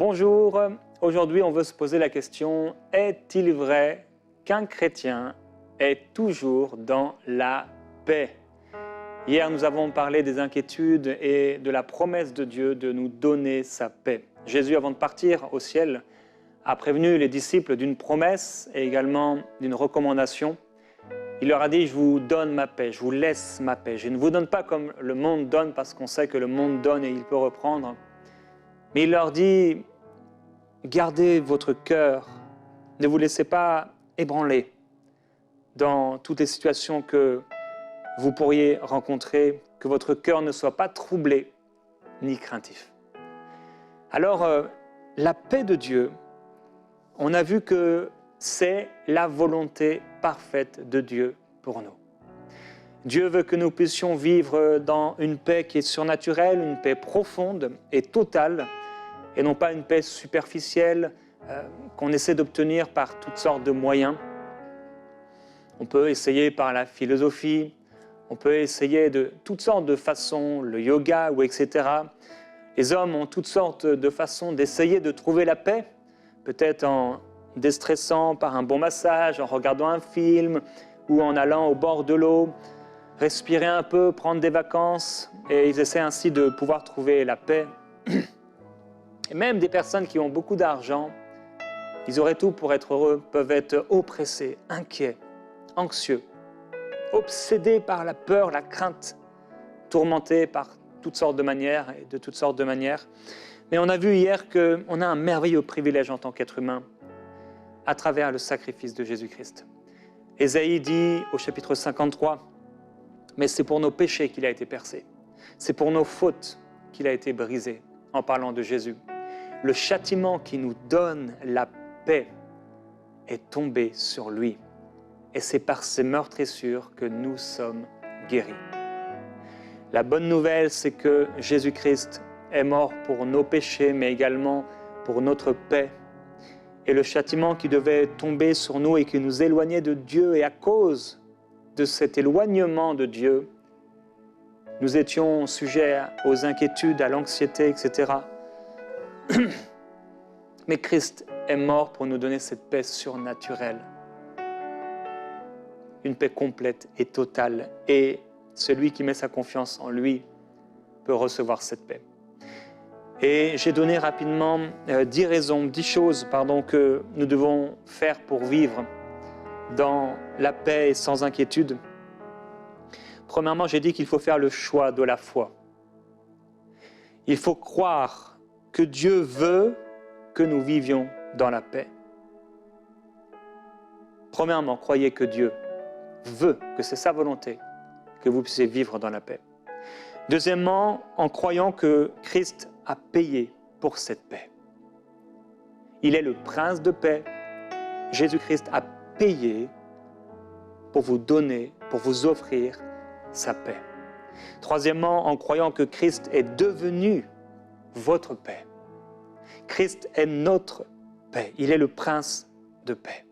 Bonjour, aujourd'hui on veut se poser la question, est-il vrai qu'un chrétien est toujours dans la paix? Hier nous avons parlé des inquiétudes et de la promesse de Dieu de nous donner sa paix. Jésus, avant de partir au ciel, a prévenu les disciples d'une promesse et également d'une recommandation. Il leur a dit, je vous donne ma paix, je vous laisse ma paix. Je ne vous donne pas comme le monde donne parce qu'on sait que le monde donne et il peut reprendre. Mais il leur dit, gardez votre cœur, ne vous laissez pas ébranler dans toutes les situations que vous pourriez rencontrer, que votre cœur ne soit pas troublé ni craintif. Alors, la paix de Dieu, on a vu que c'est la volonté parfaite de Dieu pour nous. Dieu veut que nous puissions vivre dans une paix qui est surnaturelle, une paix profonde et totale, et non pas une paix superficielle qu'on essaie d'obtenir par toutes sortes de moyens. On peut essayer par la philosophie, on peut essayer de toutes sortes de façons, le yoga ou etc. Les hommes ont toutes sortes de façons d'essayer de trouver la paix, peut-être en déstressant par un bon massage, en regardant un film ou en allant au bord de l'eau, respirer un peu, prendre des vacances, et ils essaient ainsi de pouvoir trouver la paix. Et même des personnes qui ont beaucoup d'argent, ils auraient tout pour être heureux, peuvent être oppressés, inquiets, anxieux, obsédés par la peur, la crainte, tourmentés par toutes sortes de manières et de toutes sortes de manières. Mais on a vu hier qu'on a un merveilleux privilège en tant qu'être humain à travers le sacrifice de Jésus-Christ. Ésaïe dit au chapitre 53, « Mais c'est pour nos péchés qu'il a été percé, c'est pour nos fautes qu'il a été brisé », en parlant de Jésus. Le châtiment qui nous donne la paix est tombé sur lui. Et c'est par ses meurtrissures que nous sommes guéris. La bonne nouvelle, c'est que Jésus-Christ est mort pour nos péchés, mais également pour notre paix. Et le châtiment qui devait tomber sur nous et qui nous éloignait de Dieu, et à cause de cet éloignement de Dieu, nous étions sujets aux inquiétudes, à l'anxiété, etc. Mais Christ est mort pour nous donner cette paix surnaturelle. Une paix complète et totale. Et celui qui met sa confiance en lui peut recevoir cette paix. Et j'ai donné rapidement 10 choses que nous devons faire pour vivre dans la paix et sans inquiétude. Premièrement, j'ai dit qu'il faut faire le choix de la foi. Il faut croire que Dieu veut que nous vivions dans la paix. Premièrement, croyez que Dieu veut, que c'est sa volonté, que vous puissiez vivre dans la paix. Deuxièmement, en croyant que Christ a payé pour cette paix. Il est le prince de paix. Jésus-Christ a payé pour vous donner, pour vous offrir sa paix. Troisièmement, en croyant que Christ est devenu votre paix. Christ est notre paix. Il est le prince de paix.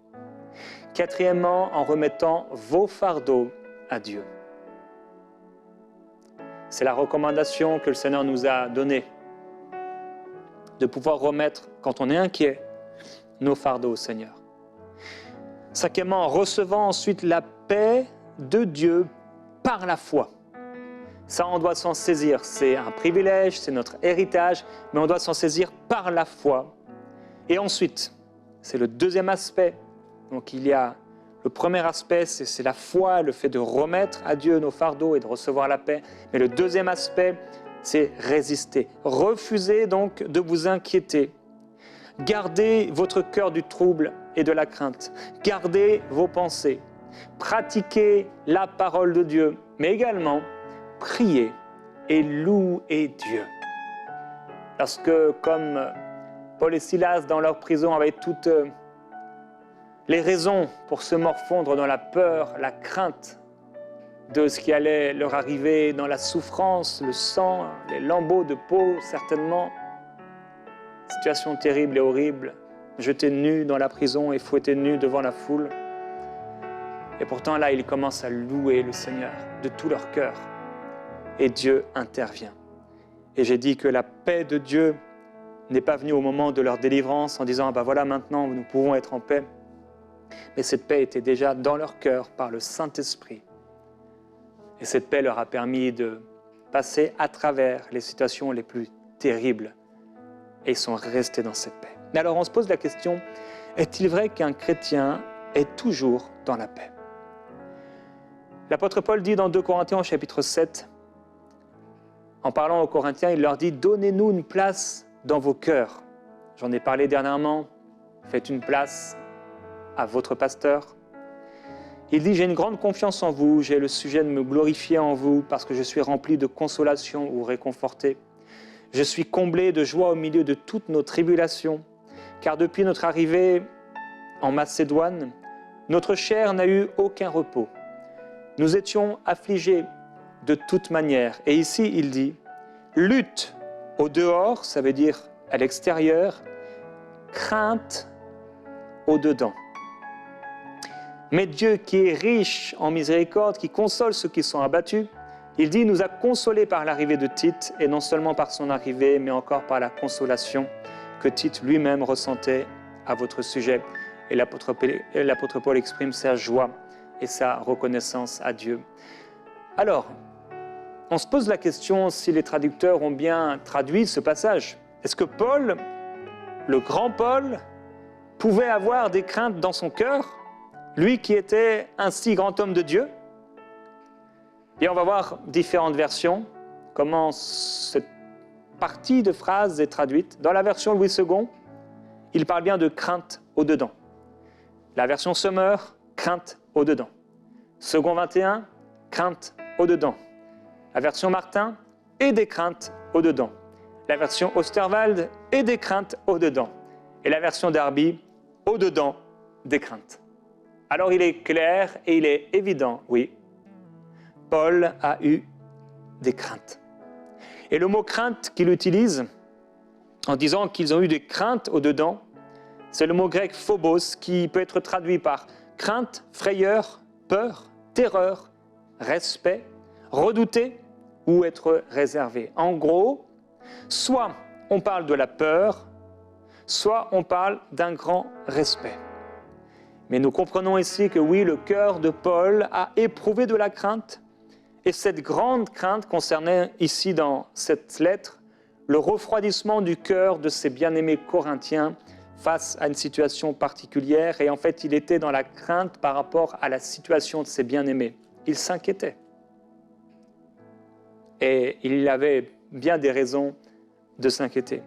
Quatrièmement, en remettant vos fardeaux à Dieu. C'est la recommandation que le Seigneur nous a donnée, de pouvoir remettre, quand on est inquiet, nos fardeaux au Seigneur. Cinquièmement, en recevant ensuite la paix de Dieu par la foi. Ça, on doit s'en saisir. C'est un privilège, c'est notre héritage, mais on doit s'en saisir par la foi. Et ensuite, c'est le deuxième aspect. Donc il y a le premier aspect, c'est la foi, le fait de remettre à Dieu nos fardeaux et de recevoir la paix. Mais le deuxième aspect, c'est résister. Refusez donc de vous inquiéter. Gardez votre cœur du trouble et de la crainte. Gardez vos pensées. Pratiquez la parole de Dieu, mais également priez et louez Dieu. Parce que comme Paul et Silas dans leur prison avaient toutes les raisons pour se morfondre dans la peur, la crainte de ce qui allait leur arriver, dans la souffrance, le sang, les lambeaux de peau certainement. Situation terrible et horrible, jetés nus dans la prison et fouettés nus devant la foule. Et pourtant là, ils commencent à louer le Seigneur de tout leur cœur. Et Dieu intervient. Et j'ai dit que la paix de Dieu n'est pas venu au moment de leur délivrance en disant « Ah ben voilà, maintenant nous pouvons être en paix ». Mais cette paix était déjà dans leur cœur par le Saint-Esprit. Et cette paix leur a permis de passer à travers les situations les plus terribles. Et ils sont restés dans cette paix. Mais alors on se pose la question, est-il vrai qu'un chrétien est toujours dans la paix? L'apôtre Paul dit dans 2 Corinthiens au chapitre 7, en parlant aux Corinthiens, il leur dit « Donnez-nous une place dans vos cœurs ». J'en ai parlé dernièrement, faites une place à votre pasteur. Il dit « J'ai une grande confiance en vous, j'ai le sujet de me glorifier en vous parce que je suis rempli de consolation ou réconforté. Je suis comblé de joie au milieu de toutes nos tribulations, car depuis notre arrivée en Macédoine, notre chair n'a eu aucun repos. Nous étions affligés de toute manière. » Et ici, il dit « Lutte au dehors, ça veut dire à l'extérieur, crainte au dedans. » Mais Dieu qui est riche en miséricorde, qui console ceux qui sont abattus, il dit « nous a consolés par l'arrivée de Tite, et non seulement par son arrivée, mais encore par la consolation que Tite lui-même ressentait à votre sujet. » Et l'apôtre Paul exprime sa joie et sa reconnaissance à Dieu. Alors, on se pose la question si les traducteurs ont bien traduit ce passage. Est-ce que Paul, le grand Paul, pouvait avoir des craintes dans son cœur, lui qui était un si grand homme de Dieu? Et on va voir différentes versions, comment cette partie de phrase est traduite. Dans la version Louis II, il parle bien de crainte au-dedans. La version Sommer, crainte au-dedans. Second 21, crainte au-dedans. La version Martin, et des craintes au-dedans. La version Osterwald, et des craintes au-dedans. Et la version Darby, au-dedans des craintes. Alors il est clair et il est évident, oui, Paul a eu des craintes. Et le mot crainte qu'il utilise en disant qu'ils ont eu des craintes au-dedans, c'est le mot grec phobos qui peut être traduit par crainte, frayeur, peur, terreur, respect, redouter ou être réservé. En gros, soit on parle de la peur, soit on parle d'un grand respect. Mais nous comprenons ici que oui, le cœur de Paul a éprouvé de la crainte, et cette grande crainte concernait ici dans cette lettre le refroidissement du cœur de ses bien-aimés Corinthiens face à une situation particulière, et en fait il était dans la crainte par rapport à la situation de ses bien-aimés. Il s'inquiétait. Et il avait bien des raisons de s'inquiéter.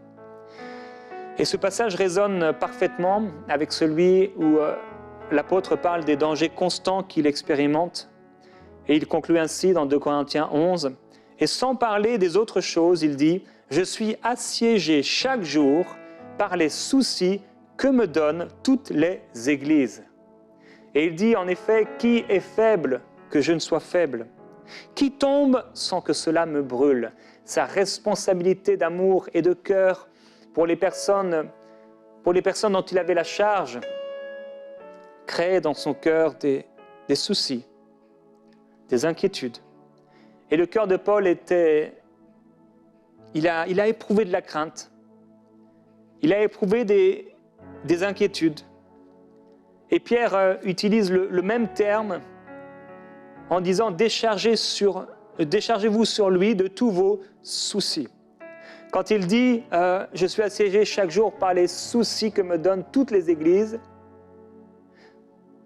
Et ce passage résonne parfaitement avec celui où l'apôtre parle des dangers constants qu'il expérimente. Et il conclut ainsi dans 2 Corinthiens 11, « Et sans parler des autres choses, il dit, « Je suis assiégé chaque jour par les soucis que me donnent toutes les églises. » Et il dit en effet, « Qui est faible que je ne sois faible? Qui tombe sans que cela me brûle ?» Sa responsabilité d'amour et de cœur pour les personnes dont il avait la charge créait dans son cœur des soucis, des inquiétudes. Et le cœur de Paul il a éprouvé de la crainte, il a éprouvé des inquiétudes. Et Pierre utilise le même terme en disant « déchargez-vous sur lui de tous vos soucis ». Quand il dit « je suis assiégé chaque jour par les soucis que me donnent toutes les églises »,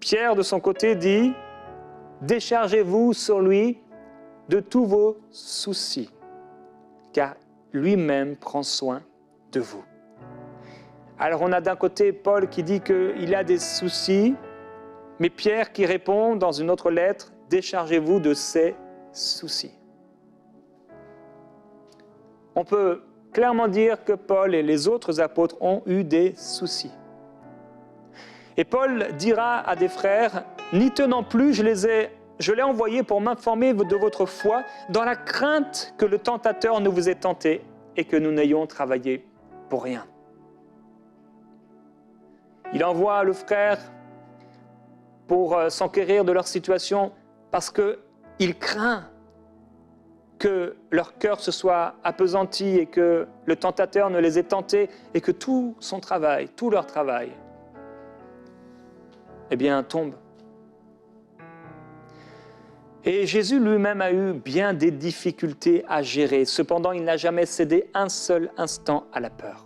Pierre, de son côté, dit « déchargez-vous sur lui de tous vos soucis, car lui-même prend soin de vous. » Alors on a d'un côté Paul qui dit qu'il a des soucis, mais Pierre qui répond dans une autre lettre « déchargez-vous de ces soucis ». On peut clairement dire que Paul et les autres apôtres ont eu des soucis. Et Paul dira à des frères, « N'y tenant plus, je l'ai envoyé pour m'informer de votre foi dans la crainte que le tentateur ne vous ait tenté et que nous n'ayons travaillé pour rien. » Il envoie le frère pour s'enquérir de leur situation parce qu'il craint que leur cœur se soit appesanti et que le tentateur ne les ait tentés et que tout son travail, tout leur travail, eh bien, tombe. Et Jésus lui-même a eu bien des difficultés à gérer. Cependant, il n'a jamais cédé un seul instant à la peur.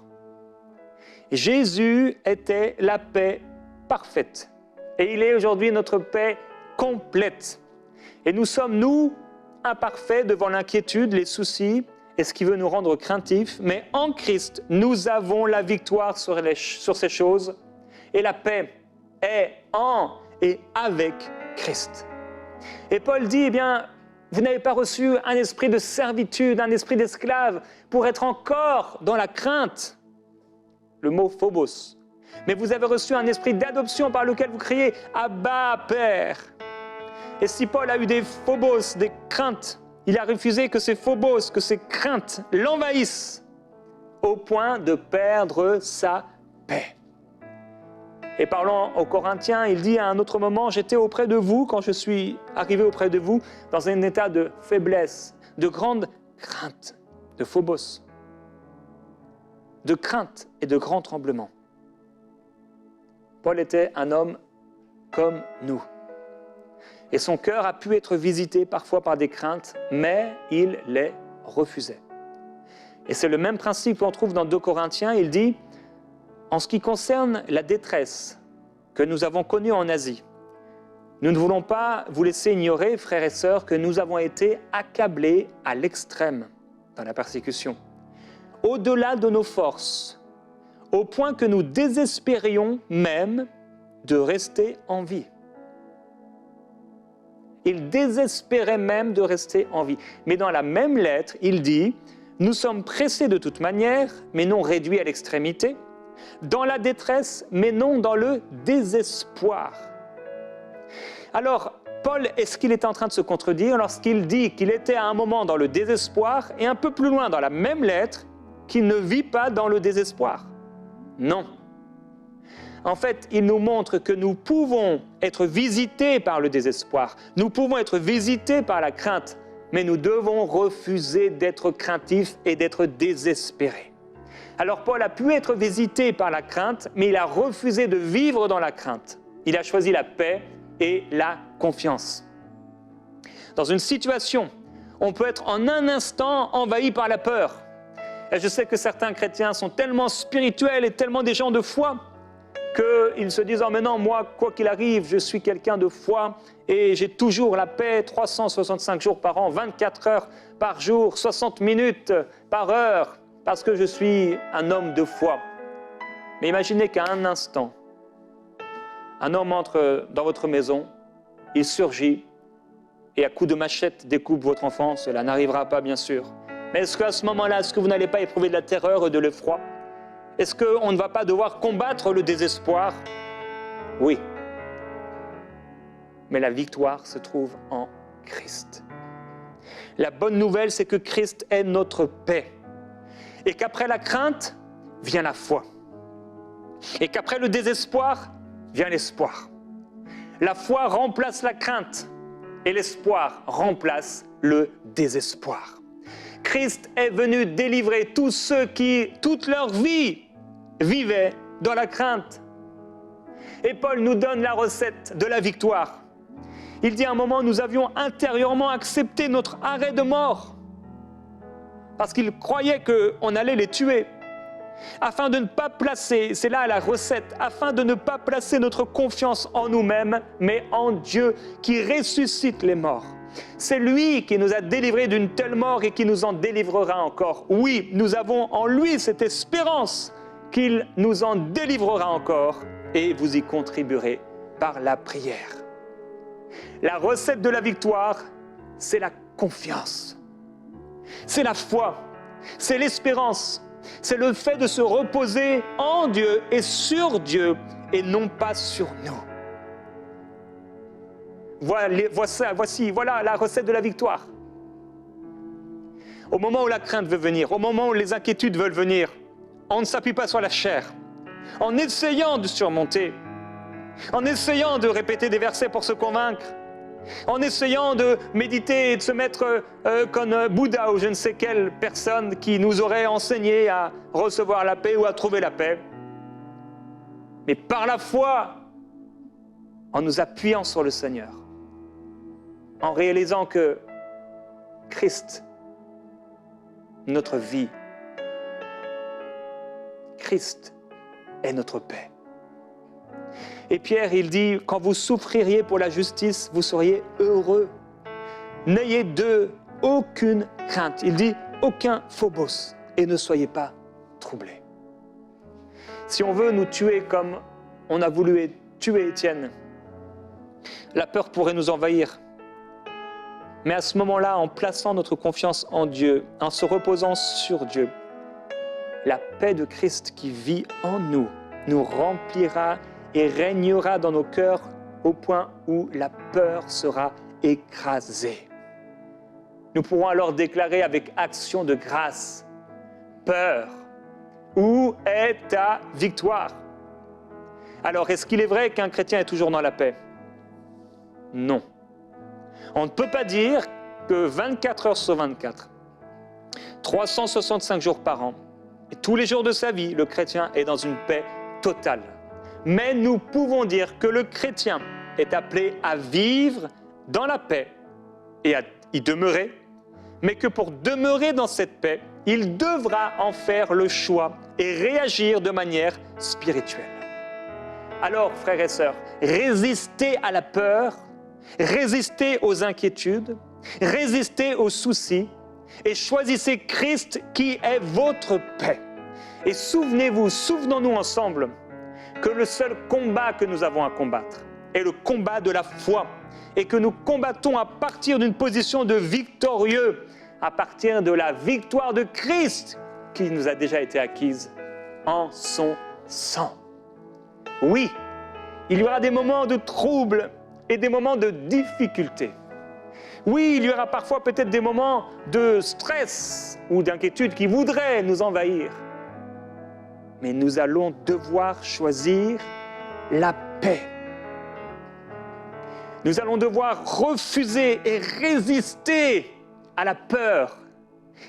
Jésus était la paix parfaite. Et il est aujourd'hui notre paix complète. Et nous sommes, nous, imparfaits devant l'inquiétude, les soucis et ce qui veut nous rendre craintifs. Mais en Christ, nous avons la victoire sur ces choses. Et la paix est en et avec Christ. Et Paul dit, eh bien, vous n'avez pas reçu un esprit de servitude, un esprit d'esclave, pour être encore dans la crainte. Le mot phobos. Mais vous avez reçu un esprit d'adoption par lequel vous criez « Abba, Père ». Et si Paul a eu des phobos, des craintes, il a refusé que ces phobos, que ces craintes l'envahissent au point de perdre sa paix. Et parlant aux Corinthiens, il dit à un autre moment, j'étais auprès de vous, quand je suis arrivé auprès de vous, dans un état de faiblesse, de grande crainte, de phobos, de crainte et de grand tremblement. Paul était un homme comme nous. Et son cœur a pu être visité parfois par des craintes, mais il les refusait. Et c'est le même principe qu'on trouve dans 2 Corinthiens, il dit « En ce qui concerne la détresse que nous avons connue en Asie, nous ne voulons pas vous laisser ignorer, frères et sœurs, que nous avons été accablés à l'extrême dans la persécution, au-delà de nos forces, au point que nous désespérions même de rester en vie. » Il désespérait même de rester en vie. Mais dans la même lettre, il dit « Nous sommes pressés de toute manière, mais non réduits à l'extrémité, dans la détresse, mais non dans le désespoir. » Alors, Paul, est-ce qu'il est en train de se contredire lorsqu'il dit qu'il était à un moment dans le désespoir et un peu plus loin dans la même lettre, qu'il ne vit pas dans le désespoir? Non. En fait, il nous montre que nous pouvons être visités par le désespoir, nous pouvons être visités par la crainte, mais nous devons refuser d'être craintifs et d'être désespérés. Alors Paul a pu être visité par la crainte, mais il a refusé de vivre dans la crainte. Il a choisi la paix et la confiance. Dans une situation, on peut être en un instant envahi par la peur. Et je sais que certains chrétiens sont tellement spirituels et tellement des gens de foi qu'ils se disent « Oh mais non, moi, quoi qu'il arrive, je suis quelqu'un de foi et j'ai toujours la paix 365 jours par an, 24 heures par jour, 60 minutes par heure, parce que je suis un homme de foi. » Mais imaginez qu'à un instant, un homme entre dans votre maison, il surgit et à coups de machette découpe votre enfant. Cela n'arrivera pas, bien sûr. Mais est-ce qu'à ce moment-là, est-ce que vous n'allez pas éprouver de la terreur et de l'effroi? Est-ce qu'on ne va pas devoir combattre le désespoir? Oui. Mais la victoire se trouve en Christ. La bonne nouvelle, c'est que Christ est notre paix. Et qu'après la crainte, vient la foi. Et qu'après le désespoir, vient l'espoir. La foi remplace la crainte et l'espoir remplace le désespoir. Christ est venu délivrer tous ceux qui, toute leur vie, vivaient dans la crainte. Et Paul nous donne la recette de la victoire. Il dit à un moment, nous avions intérieurement accepté notre arrêt de mort parce qu'ils croyaient qu'on allait les tuer. Afin de ne pas placer, c'est là la recette, afin de ne pas placer notre confiance en nous-mêmes, mais en Dieu qui ressuscite les morts. C'est lui qui nous a délivrés d'une telle mort et qui nous en délivrera encore. Oui, nous avons en lui cette espérance qu'il nous en délivrera encore et vous y contribuerez par la prière. La recette de la victoire, c'est la confiance. C'est la foi, c'est l'espérance. C'est le fait de se reposer en Dieu et sur Dieu et non pas sur nous. Voilà la recette de la victoire. Au moment où la crainte veut venir, au moment où les inquiétudes veulent venir, on ne s'appuie pas sur la chair. En essayant de surmonter, en essayant de répéter des versets pour se convaincre, en essayant de méditer et de se mettre comme Bouddha ou je ne sais quelle personne qui nous aurait enseigné à recevoir la paix ou à trouver la paix. Mais par la foi, en nous appuyant sur le Seigneur, en réalisant que Christ, notre vie, Christ est notre paix. Et Pierre, il dit, quand vous souffririez pour la justice, vous seriez heureux. N'ayez d'eux aucune crainte. Il dit, aucun phobos, et ne soyez pas troublés. Si on veut nous tuer comme on a voulu tuer Étienne, la peur pourrait nous envahir. Mais à ce moment-là, en plaçant notre confiance en Dieu, en se reposant sur Dieu, la paix de Christ qui vit en nous, nous remplira et régnera dans nos cœurs au point où la peur sera écrasée. Nous pourrons alors déclarer avec action de grâce, peur, où est ta victoire? Alors, est-ce qu'il est vrai qu'un chrétien est toujours dans la paix? Non. On ne peut pas dire que 24 heures sur 24, 365 jours par an, et tous les jours de sa vie, le chrétien est dans une paix totale. Mais nous pouvons dire que le chrétien est appelé à vivre dans la paix et à y demeurer, mais que pour demeurer dans cette paix, il devra en faire le choix et réagir de manière spirituelle. Alors, frères et sœurs, résistez à la peur, résistez aux inquiétudes, résistez aux soucis et choisissez Christ qui est votre paix. Et souvenons-nous ensemble que le seul combat que nous avons à combattre est le combat de la foi et que nous combattons à partir d'une position de victorieux, à partir de la victoire de Christ qui nous a déjà été acquise en son sang. Oui, il y aura des moments de trouble et des moments de difficulté. Oui, il y aura parfois peut-être des moments de stress ou d'inquiétude qui voudraient nous envahir. Mais nous allons devoir choisir la paix. Nous allons devoir refuser et résister à la peur,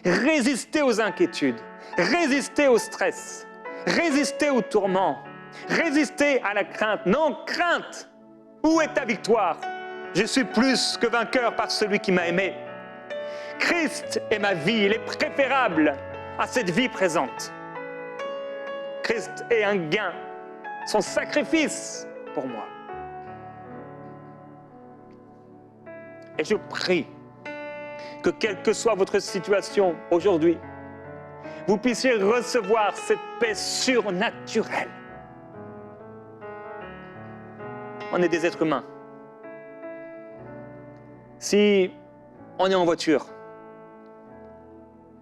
résister aux inquiétudes, résister au stress, résister au tourment, résister à la crainte. Non, crainte! Où est ta victoire? Je suis plus que vainqueur par celui qui m'a aimé. Christ est ma vie, il est préférable à cette vie présente. Christ est un gain, son sacrifice pour moi. Et je prie que quelle que soit votre situation aujourd'hui, vous puissiez recevoir cette paix surnaturelle. On est des êtres humains. Si on est en voiture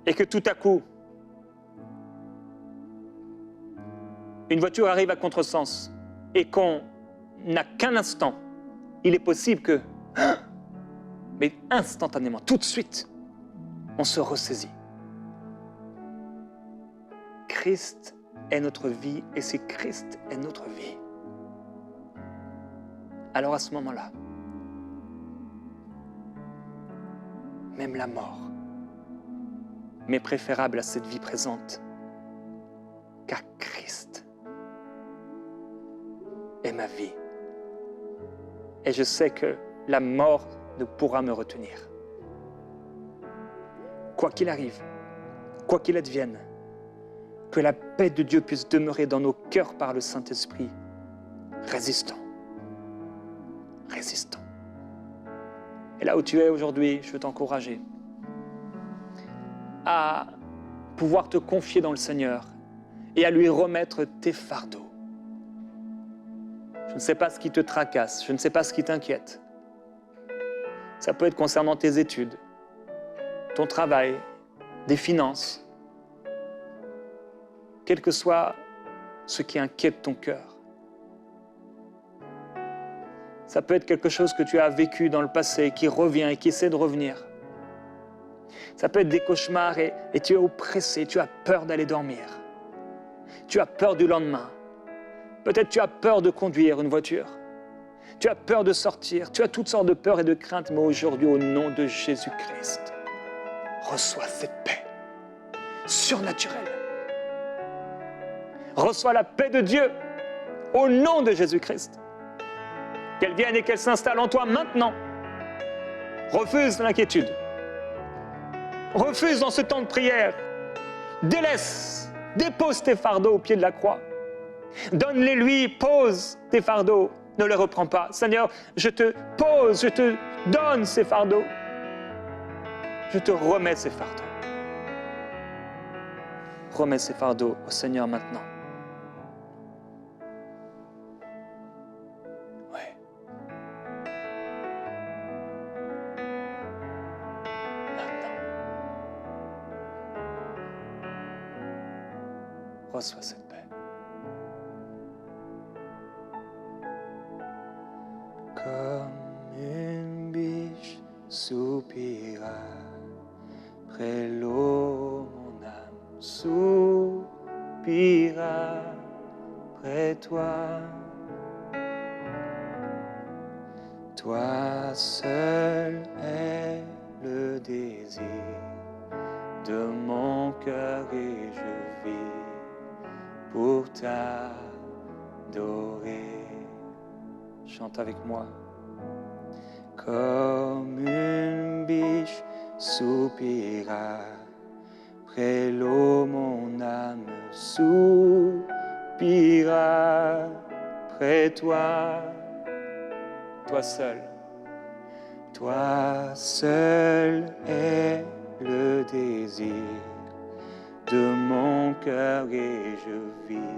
et que tout à coup, une voiture arrive à contresens et qu'on n'a qu'un instant, il est possible que, mais instantanément, tout de suite, on se ressaisit. Christ est notre vie et si Christ est notre vie, alors à ce moment-là, même la mort m'est préférable à cette vie présente, car Christ est ma vie. Et je sais que la mort ne pourra me retenir. Quoi qu'il arrive, quoi qu'il advienne, que la paix de Dieu puisse demeurer dans nos cœurs par le Saint-Esprit. Résistons. Résistons. Et là où tu es aujourd'hui, je veux t'encourager à pouvoir te confier dans le Seigneur et à lui remettre tes fardeaux. Je ne sais pas ce qui te tracasse, je ne sais pas ce qui t'inquiète. Ça peut être concernant tes études, ton travail, des finances, quel que soit ce qui inquiète ton cœur. Ça peut être quelque chose que tu as vécu dans le passé, qui revient et qui essaie de revenir. Ça peut être des cauchemars et tu es oppressé, tu as peur d'aller dormir. Tu as peur du lendemain. Peut-être tu as peur de conduire une voiture. Tu as peur de sortir, tu as toutes sortes de peurs et de craintes, mais aujourd'hui, au nom de Jésus-Christ, reçois cette paix surnaturelle. Reçois la paix de Dieu au nom de Jésus-Christ. Qu'elle vienne et qu'elle s'installe en toi maintenant. Refuse l'inquiétude. Refuse dans ce temps de prière. Délaisse, dépose tes fardeaux au pied de la croix. Donne-les lui, pose tes fardeaux. Ne les reprends pas. Seigneur, je te pose, je te donne ces fardeaux. Je te remets ces fardeaux. Remets ces fardeaux au Seigneur maintenant. Ouais. Maintenant. Reçois cette paix. Comme une biche soupira près l'eau, mon âme soupira près toi. Toi seul est le désir de mon cœur et je vis pour t'adorer. Chante avec moi. Comme une biche soupira près l'eau, mon âme soupira près toi. Toi seul est le désir de mon cœur et je vis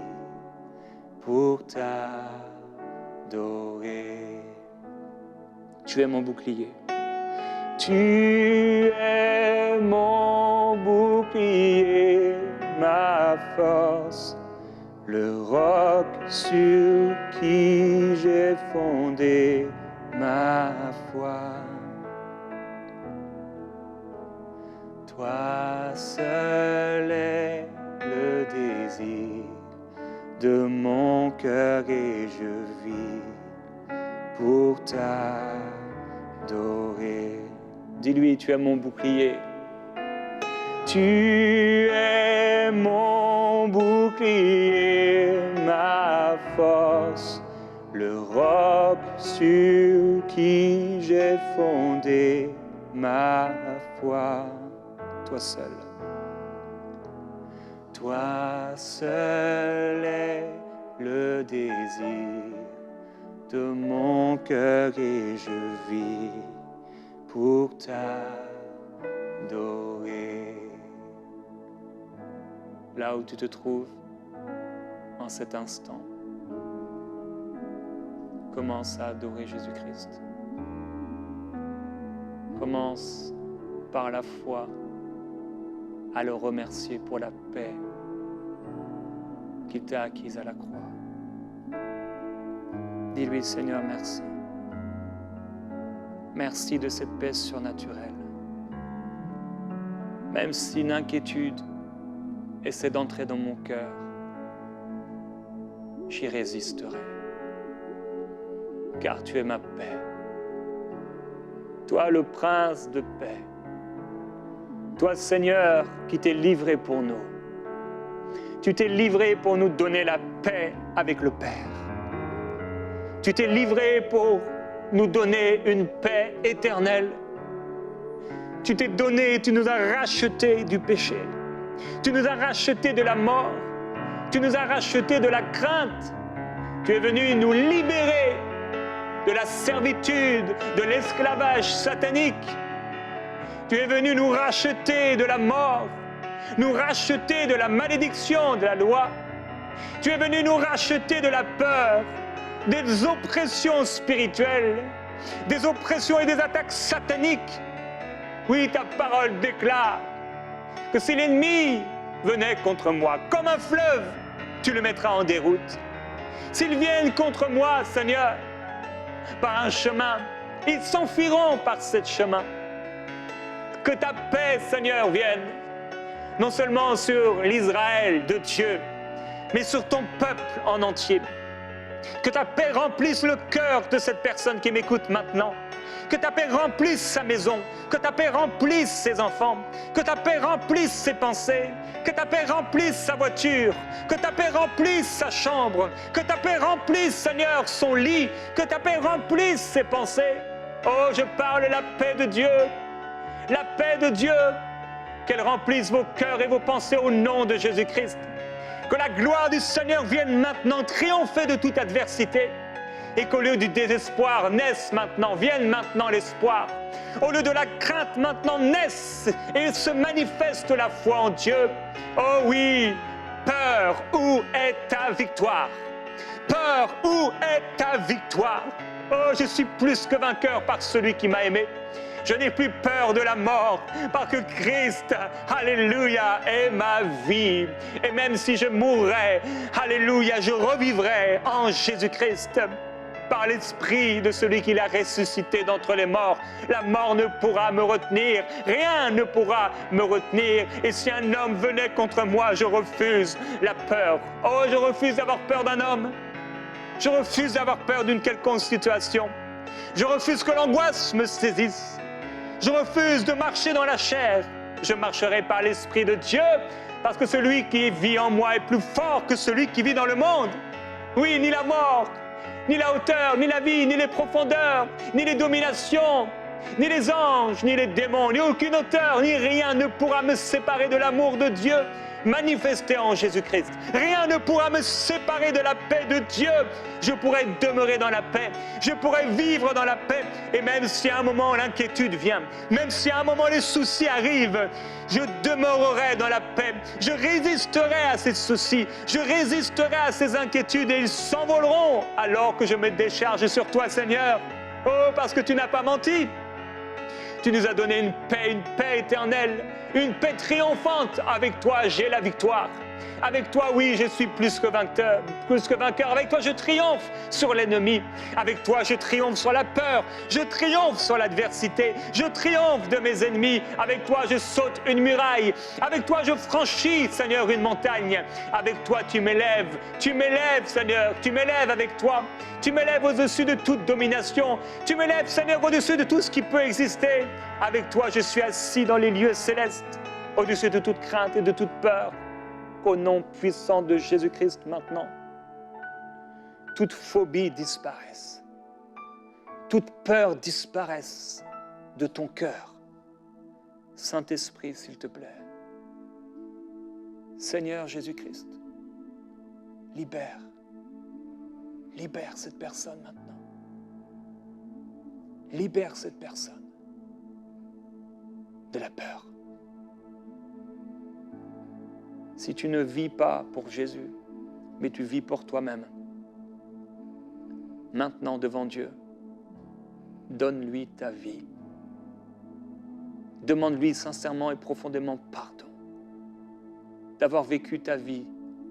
pour t'adorer. Tu es mon bouclier. Tu es mon bouclier, ma force, le roc sur qui j'ai fondé ma foi. Toi seul est le désir de mon cœur et je vis pour t'adorer. Dis-lui, tu es mon bouclier. Tu es mon bouclier, ma force, le roc sur qui j'ai fondé ma foi. Toi seul. Toi seul est le désir de mon cœur et je vis pour t'adorer. Là où tu te trouves en cet instant, commence à adorer Jésus-Christ. Commence par la foi à le remercier pour la paix qu'il t'a acquise à la croix. Dis-lui, Seigneur, merci. Merci de cette paix surnaturelle. Même si une inquiétude essaie d'entrer dans mon cœur, j'y résisterai. Car tu es ma paix. Toi, le prince de paix. Toi, Seigneur, qui t'es livré pour nous. Tu t'es livré pour nous donner la paix avec le Père. Tu t'es livré pour nous donner une paix éternelle. Tu t'es donné, tu nous as rachetés du péché. Tu nous as rachetés de la mort. Tu nous as rachetés de la crainte. Tu es venu nous libérer de la servitude, de l'esclavage satanique. Tu es venu nous racheter de la mort, nous racheter de la malédiction de la loi. Tu es venu nous racheter de la peur, des oppressions spirituelles, des oppressions et des attaques sataniques. Oui, ta parole déclare que si l'ennemi venait contre moi comme un fleuve, tu le mettras en déroute. S'ils viennent contre moi, Seigneur, par un chemin, ils s'enfuiront par ce chemin. Que ta paix, Seigneur, vienne, non seulement sur l'Israël de Dieu, mais sur ton peuple en entier. Que ta paix remplisse le cœur de cette personne qui m'écoute maintenant. Que ta paix remplisse sa maison, que ta paix remplisse ses enfants, que ta paix remplisse ses pensées, que ta paix remplisse sa voiture, que ta paix remplisse sa chambre, que ta paix remplisse, Seigneur, son lit, que ta paix remplisse ses pensées. Oh, je parle la paix de Dieu, la paix de Dieu, qu'elle remplisse vos cœurs et vos pensées au nom de Jésus-Christ. Que la gloire du Seigneur vienne maintenant triompher de toute adversité. Et qu'au lieu du désespoir vienne maintenant l'espoir. Au lieu de la crainte, maintenant naisse et se manifeste la foi en Dieu. Oh oui, peur, où est ta victoire? Peur, où est ta victoire? Oh, je suis plus que vainqueur par celui qui m'a aimé. Je n'ai plus peur de la mort, parce que Christ, alléluia, est ma vie. Et même si je mourrais, alléluia, je revivrai en Jésus-Christ. Par l'esprit de celui qui l'a ressuscité d'entre les morts. La mort ne pourra me retenir, rien ne pourra me retenir. Et si un homme venait contre moi, je refuse la peur. Oh, je refuse d'avoir peur d'un homme. Je refuse d'avoir peur d'une quelconque situation. Je refuse que l'angoisse me saisisse. Je refuse de marcher dans la chair. Je marcherai par l'Esprit de Dieu, parce que celui qui vit en moi est plus fort que celui qui vit dans le monde. Oui, ni la mort, ni la hauteur, ni la vie, ni les profondeurs, ni les dominations, ni les anges, ni les démons, ni aucune hauteur, ni rien ne pourra me séparer de l'amour de Dieu manifesté en Jésus-Christ. Rien ne pourra me séparer de la paix de Dieu. Je pourrai demeurer dans la paix, je pourrai vivre dans la paix. Et même si à un moment l'inquiétude vient, même si à un moment les soucis arrivent, je demeurerai dans la paix. Je résisterai à ces soucis, je résisterai à ces inquiétudes et ils s'envoleront alors que je me décharge sur toi, Seigneur. Oh, parce que tu n'as pas menti. Tu nous as donné une paix éternelle, une paix triomphante. Avec toi, j'ai la victoire. Avec toi, oui, je suis plus que vainqueur. Avec toi, je triomphe sur l'ennemi. Avec toi, je triomphe sur la peur. Je triomphe sur l'adversité. Je triomphe de mes ennemis. Avec toi, je saute une muraille. Avec toi, je franchis, Seigneur, une montagne. Avec toi, tu m'élèves. Tu m'élèves, Seigneur. Tu m'élèves avec toi. Tu m'élèves au-dessus de toute domination. Tu m'élèves, Seigneur, au-dessus de tout ce qui peut exister. Avec toi, je suis assis dans les lieux célestes, au-dessus de toute crainte et de toute peur. Qu'au nom puissant de Jésus-Christ maintenant, toute phobie disparaisse, toute peur disparaisse de ton cœur. Saint-Esprit, s'il te plaît. Seigneur Jésus-Christ, libère cette personne maintenant. Libère cette personne de la peur. Si tu ne vis pas pour Jésus, mais tu vis pour toi-même, maintenant devant Dieu, donne-lui ta vie. Demande-lui sincèrement et profondément pardon d'avoir vécu ta vie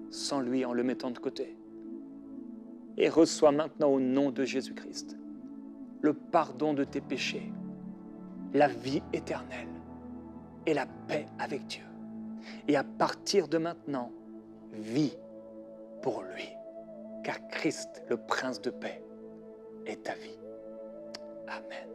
sans lui en le mettant de côté. Et reçois maintenant au nom de Jésus-Christ le pardon de tes péchés, la vie éternelle et la paix avec Dieu. Et à partir de maintenant, vis pour lui, car Christ, le Prince de paix, est ta vie. Amen.